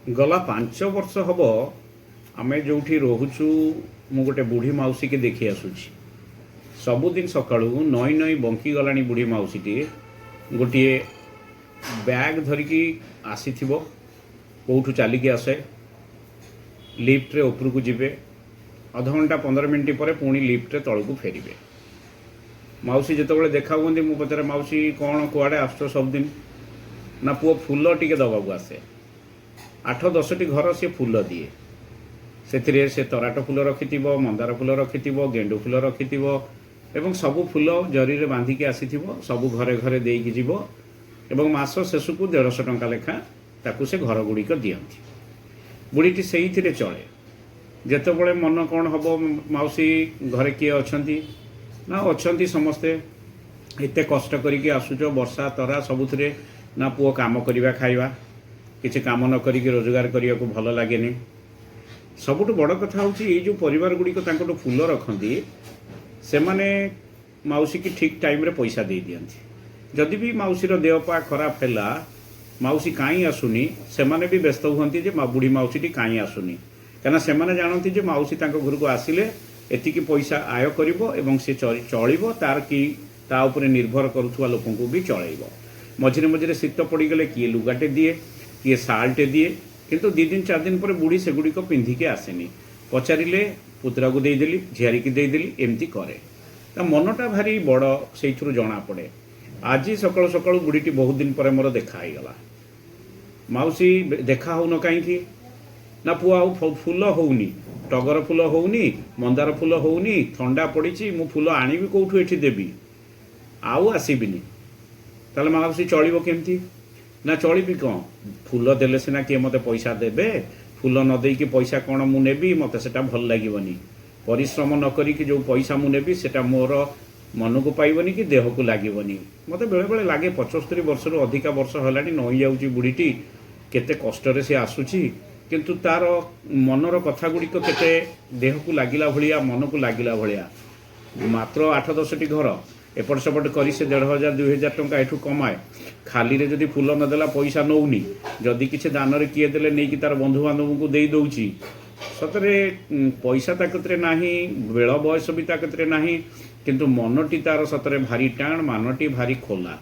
गला 5 वर्ष हम आम जो रोचु मु गोटे बुढ़ी मौसी के देखी आसूची सबुदिन सका नई नई बंकी गला बुढ़ी मौसी टी गोटे बैग धरिकी आसी कौटू चलिकी आसे लिफ्ट रे उपरकू जीवे अध घंटा 15 मिनट पर पुणी लिफ्ट रे तलू फेरबे। मौसी जिते देखा हुए मुझे पचारे मौसी कौन कुआड़े आस सबुदिन ना पुओ फूल टिके दबाक आसे 8-10टी घर सी फूल दिए से तराट फूल रखि मंदार फूल रखि गेंडु फूल रखि एवं सबू फूल जरी रे बांधिकी आसी सबू घरे घरे देकी जीव एवं मास शेष को 150 टंका लेखा ताकू से घर गुड़िक दियंती। बुढ़ीटी से चले जितेबले मन कौन हम मौसी घरे किए अच्छी ना अच्छी समस्ते एत कष्ट करके आसुच वर्षा तरा सबुथिरे ना पुओ काम करवा खाइबा किसी काम न करिक रोजगार करने को भल लगे। सबुठ बड़ कथा हूँ जो परिवार गुड़िक फूल रखती से माने मौसी की ठीक टाइम रे पैसा दे दियंती। जदि भी मौसीर देहपा खराब है मौसी कहीं आसुनी से माने भी व्यस्त हुंती जे बुढ़ी मौसीटी कहीं आसुनी कहीं से माने जानती जे मौसी तांको घर को आसिले एतिकी पैसा आय करिवो एवं से चलिबो तार कि ता उपरे निर्भर करुवा लोक भी चलैबो। मझिरे मझिरे शीत पड़गले किए लुगाटे दिए किए साल्टे दिए किंतु 2 दिन 4 दिन पर बुढ़ी से गुड़िक पिंधिके आसेनी पचारे पुतरा को देदेली झियारी की देदेली एमती करे मनटा भारी बड़ से जना पड़े। आज सकाळु सकाळु बुढ़ीटी बहुत दिन पर मोर देखाईगला मौसी देखा हो न कहीं ना पुआ फूल होनी टगर फूल होनी मंदार फूल होनी थंडा पड़ी मु फूल आनी कौटू एठी देवी आउ आसबिनी ताले मौसी चलो केमती ना चलि कौन फूल देले सीना किए मत पैसा देबे फूल न देकी पैसा कौन मु नेबी मत से भल लगनी परिश्रम न करी जो पैसा मु नेबी सेटा मोर मन को पाइबनी कि देह को लगनी मत बेले बेले लगे 75 वर्ष रु अधिका वर्ष है नई जाऊँगी बुढ़ीटी केते कष्ट से आसूची किंतु तार मनर कथा गुड़िक केते देह को लगिला भलिया मन को लगिला भलिया मात्र 8-10टी घर एपट सेपट कर से 1500-2000 टंका एठू कमाए खाली रे जदि फूल नदेला पैसा नौनी जदि किसी दान रे किए देले नहीं कि तार बंधु बांधव को दे दउची सतरे पैसा ताकतरे नाही बेल बयस भी ताकतरे नाही किंतु मनटी तार सतरे भारी टाण मानटी भारी खोला।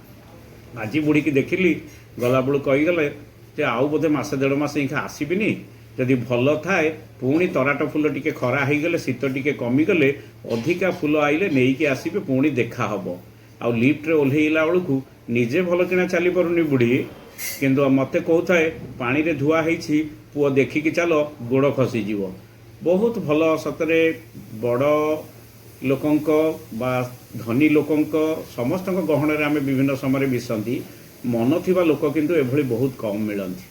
आज बुढ़ी की देखिली गला बेलू कहीगले जे आउ बोधे मासे 1.5 मास इंखा आसबिनी जदि भल थाए पुणी तराट फूल टिके खरा होगले शीत टिके कमिगले अधिका फूल आइले नहीं कि आसबे पुणी देखा हम आउ लिफ्ट रे ओल्हेला बेलू निजे भल किना चली पारुनी बुढ़ी किंतु मते कहूए पानी रे धुआ होईछि पुओ देखिकी चल गोड़ खसीज बहुत भल सतरे बड़ लोकंक बा धनी लोकंक समस्त गहन आम विभिन्न समय मिसती मन थिबा लोक किंतु एभली बहुत कम मिलती।